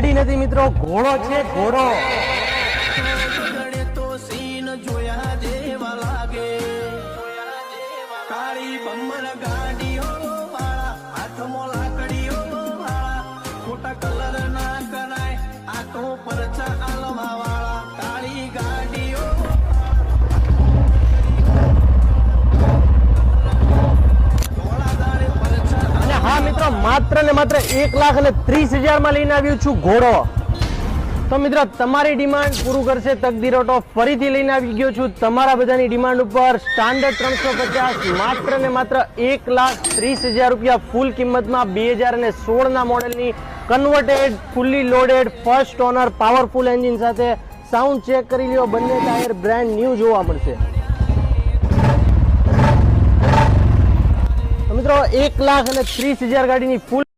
ગાડી નથી મિત્રો, ઘોડો છે, ઘોડો। માત્ર ને માત્ર 1,30,000 માં લઈને આવ્યો છું ઘોડો। તો મિત્રો તમારી ડિમાન્ડ પૂરું કરશે તકદીર ઓટો। ફરીથી લઈને આવી ગયો છું તમારા બધાની ડિમાન્ડ ઉપર સ્ટાન્ડર્ડ 350 માત્ર ને માત્ર 1,30,000 રૂપિયા ફૂલ કિંમતમાં 2016 ના મોડેલની converted fully loaded first honour powerful engine સાથે। સાઉન્ડ ચેક કરી લ્યો, બંને ટાયર બ્રાન્ડ ન્યૂ જોવા મળશે। મિત્રો 1,30,000 ગાડીની ફૂલ